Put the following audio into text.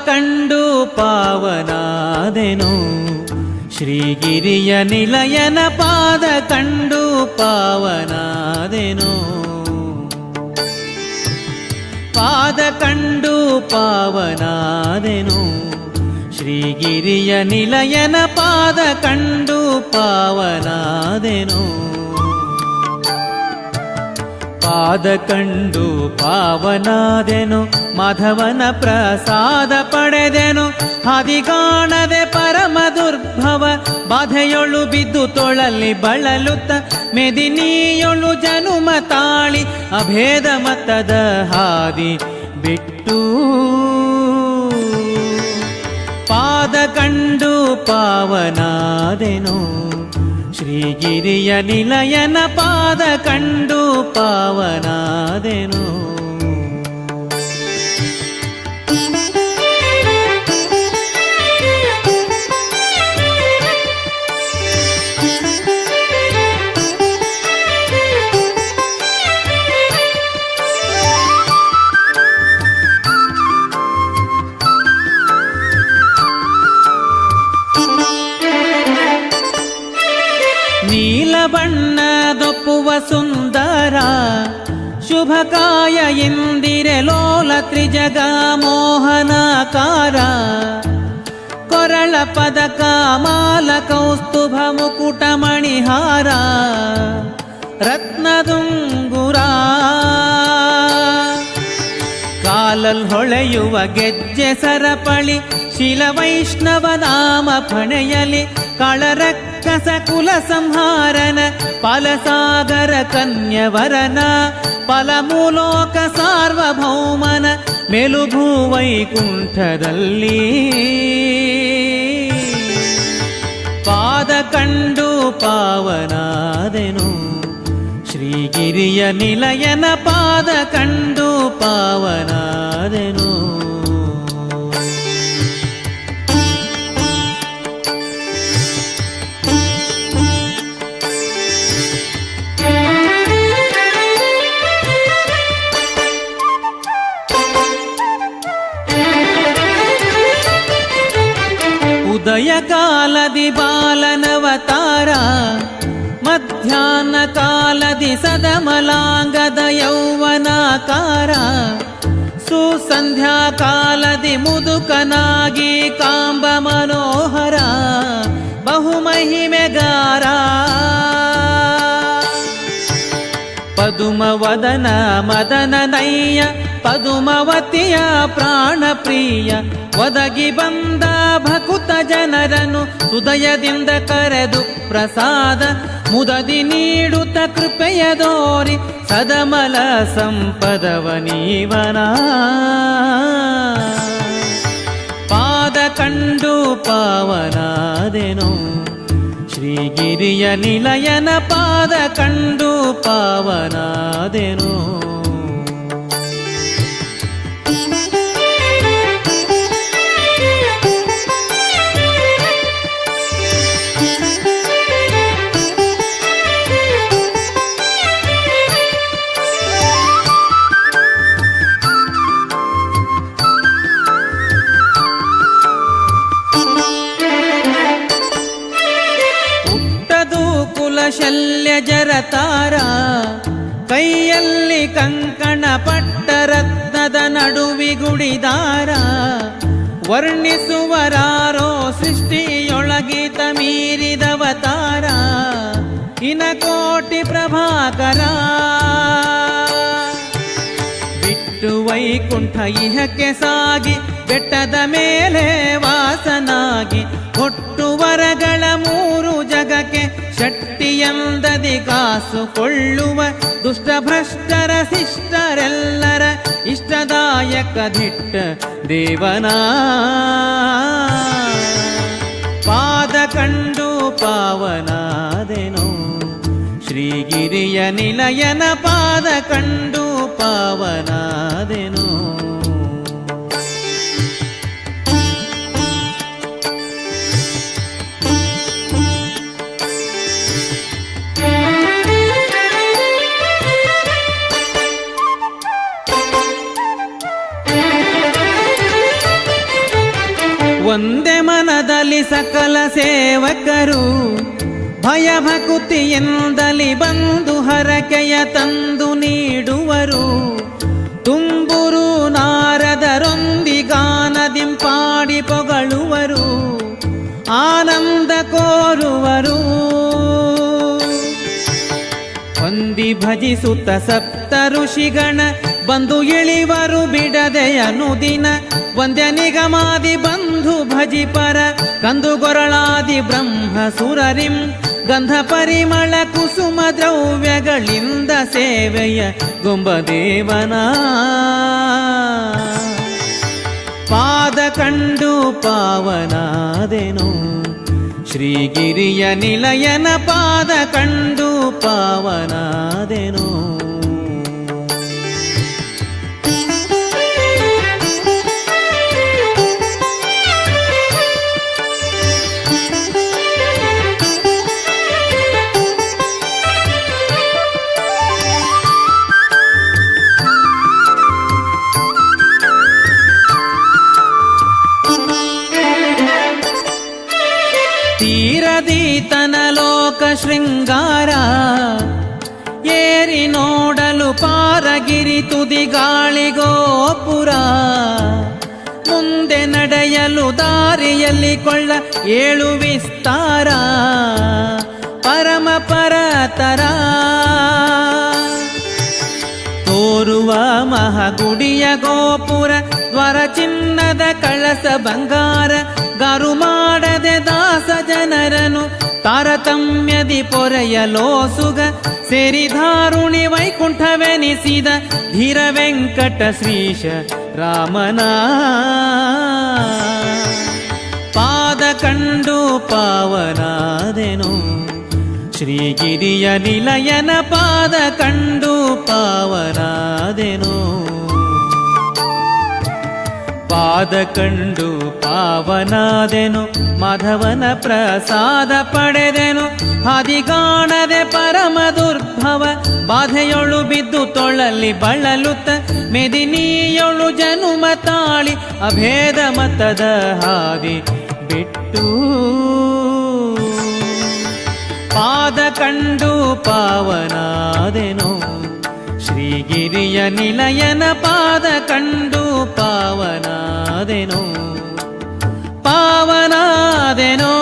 ಕಂಡು ಪಾವನಾದೆನು, ಶ್ರೀಗಿರಿಯ ನಿಲಯನ ಪಾದ ಕಂಡು ಪಾವನಾದೆನು. ಪಾದ ಕಂಡು ಪಾವನಾದೆನು, ಶ್ರೀಗಿರಿಯ ನಿಲಯನ ಪಾದ ಕಂಡು ಪಾವನಾದೆನು. ಪಾದ ಕಂಡು ಪಾವನಾದೆನು, ಮಾಧವನ ಪ್ರಸಾದ ಪಡೆದೆನು. ಹದಿಗಾಣದೆ ಪರಮ ದುರ್ಭವ ಬಾಧೆಯೊಳು ಬಿದ್ದು ತೊಳಲಿ ಬಳಲುತ್ತ, ಮೆದಿನಿಯೊಳು ಜನುಮ ತಾಳಿ ಅಭೇದ ಮತದ ಹಾದಿ ಬಿಟ್ಟು. ಪಾದ ಕಂಡು ಪಾವನಾದೆನು, ಶ್ರೀಗಿರಿಯ ನಿಲಯನ ಪಾದ ಕಂಡು ಪಾವನಾದೆನು. ಬಣ್ಣದೊಪ್ಪುವ ಸುಂದರ ಶುಭಕಾಯ ಇಂದಿರೆ ಲೋಲ ತ್ರಿಜಗ ಮೋಹನಾಕಾರ. ಕೊರಳ ಪದಕ ಮಾಲ ಕೌಸ್ತುಭ ಮುಕುಟ ಮಣಿಹಾರ ರತ್ನದುಂಗುರ. ಕಾಲಲ್ ಹೊಳೆಯುವ ಗೆಜ್ಜೆ ಸರಪಳಿ ಶಿಲ ವೈಷ್ಣವ ನಾಮ ಪಣೆಯಲಿ. ಕಳರಕ್ಕಸ ಕುಲ ಸಂಹಾರನ ಫಲಸಾಗರ ಕನ್ಯವರನ ಫಲಮೂಲೋಕ ಸಾರ್ವಭೌಮನ ಮೆಲುಭೂ ವೈಕುಂಠದಲ್ಲಿ. ಪಾದ ಕಂಡು ಪಾವನಾದೆನು, ಶ್ರೀಗಿರಿಯ ನಿಲಯನ ಪಾದ ಕಂಡು ಪಾವನಾದೆನು. ಉದಯ ಕಾಲದಿ ಬಾಲನವತಾರ, ಮಧ್ಯಾಹ್ನ ಕಾಲದಿ ಸದಮಲಾಂಗದ ಯೌವನಾಕಾರ. ಸುಸಂಧ್ಯಾ ಕಾಲದಿ ಮುದುಕನಾಗಿ ಕಾಂಬ ಮನೋಹರ ಬಹುಮಹಿಮೆಗಾರ. ಪದುಮವದನ ಮದನ ನಯ್ಯ ಪದುಮವತಿಯ ಪ್ರಾಣ ಪ್ರಿಯ. ಒದಗಿ ಬಂದ ಭಕುತ ಜನರನ್ನು ಹೃದಯದಿಂದ ಕರೆದು ಪ್ರಸಾದ ಮುದದಿ ನೀಡುತ್ತ ಕೃಪೆಯ ದೋರಿ ಸದಮಲ ಸಂಪದವ ನೀವನ. ಪಾದ ಕಂಡು ಪಾವನಾದೆನು, ಶ್ರೀಗಿರಿಯ ನಿಲಯನ ಪಾದ ಕಂಡು ಪಾವನಾದೆನು. ಶಲ್ಯ ಜರತಾರ ಕೈಯಲ್ಲಿ ಕಂಕಣ ಪಟ್ಟ ರತ್ನದ ನಡುವಿಗುಡಿದಾರ. ವರ್ಣಿಸುವರಾರೋ ಸೃಷ್ಟಿಯೊಳಗಿತ ಮೀರಿದವತಾರ ಇನಕೋಟಿ ಪ್ರಭಾಕರ. ಬಿಟ್ಟು ವೈಕುಂಠ ಇಹಕ್ಕೆ ಸಾಗಿ ಬೆಟ್ಟದ ಮೇಲೆ ವಾಸನಾಗಿ. ಹೊಟ್ಟು ವರಗಳ ಮೂರು ಜಗಕ್ಕೆ ಶಕ್ತಿಯಂದದಿ ಕಾಸುಕೊಳ್ಳುವ ದುಷ್ಟ ಭ್ರಷ್ಟರ ಶಿಷ್ಟರೆಲ್ಲರ ಇಷ್ಟದಾಯಕ ದಿಟ್ಟ ದೇವನ. ಪಾದ ಕಂಡು ಪಾವನಾದೆನು, ಶ್ರೀಗಿರಿಯ ನಿಲಯನ ಪಾದ ಕಂಡು ಪಾವನಾದೆನು. ಸಕಲ ಸೇವಕರು ಭಯಭಕುತಿಯಿಂದಲಿ ಬಂದು ಹರಕೆಯ ತಂದು ನೀಡುವರು. ತುಂಬುರು ನಾರದರೊಂದಿಗಾನದಿಂಪಾಡಿ ಪೊಗಳುವರು, ಆನಂದ ಕೋರುವರು. ವಂದಿ ಭಜಿಸುತ್ತ ಸಪ್ತ ಋಷಿಗಣ ಬಂದು ಇಳಿವರು ಬಿಡದೆ ಅನುದಿನ. ವಂದ್ಯ ನಿಗಮಾದಿ ಬಂಧು ಭಜಿಪರ ಕಂದುಗೊರಳಾದಿ ಬ್ರಹ್ಮ ಸುರರಿಂ. ಗಂಧ ಪರಿಮಳ ಕುಸುಮ ದ್ರವ್ಯಗಳಿಂದ ಸೇವೆಯ ಗೊಂಬದೇವನ ಪಾದ ಕಂಡು ಪಾವನಾದೆನು. ಶ್ರೀಗಿರಿಯ ನಿಲಯನ ಪಾದ ಕಂಡು ಪಾವನಾದೆನು. ತೀರದೀತನ ಲೋಕ ಶೃಂಗಾರ ಏರಿ ನೋಡಲು ಪಾರಗಿರಿ ತುದಿಗಾಳಿಗೋಪುರ. ಮುಂದೆ ನಡೆಯಲು ದಾರಿಯಲ್ಲಿ ಕೊಳ್ಳ ಏಳು ವಿಸ್ತಾರ ಪರಮ ಪರತರ. ತೋರುವ ಮಹಾಗುಡಿಯ ಗೋಪುರ ದ್ವಾರ ಚಿನ್ನದ ಕಳಸ ಬಂಗಾರ. ಗಾರು ಮಾಡದೆ ದಾಸ ಜನರನು ತಾರತಮ್ಯದಿ ಪೊರೆಯಲೋಸುಗ. ಸೇರಿಧಾರುಣಿ ವೈಕುಂಠವೆನಿಸಿದ ಧೀರ ವೆಂಕಟ ಶ್ರೀಶ ರಾಮನ ಪಾದ ಕಂಡು ಪಾವನಾದೆನು. ಶ್ರೀಗಿರಿಯ ನಿಲಯನ ಪಾದ ಕಂಡು ಪಾವನಾದೆನು. ಪಾದ ಕಂಡು ಪಾವನಾದೆನು, ಮಾಧವನ ಪ್ರಸಾದ ಪಡೆದೆನು. ಹಾದಿಗಾಣದೆ ಪರಮ ದುರ್ಭವ ಬಾಧೆಯೊಳು ಬಿದ್ದು ತೊಳಲಿ ಬಳಲುತ್ತ. ಮೆದಿನಿಯೊಳು ಜನುಮ ತಾಳಿ ಅಭೇದ ಮತದ ಹಾದಿ ಬಿಟ್ಟು. ಪಾದ ಕಂಡು ಪಾವನಾದೆನು. ಶ್ರೀಗಿರಿಯ ನಿಲಯನ ಪಾದ ಕಂಡು ಪಾವನಾದೆನು. ಪಾವನಾದೆನು.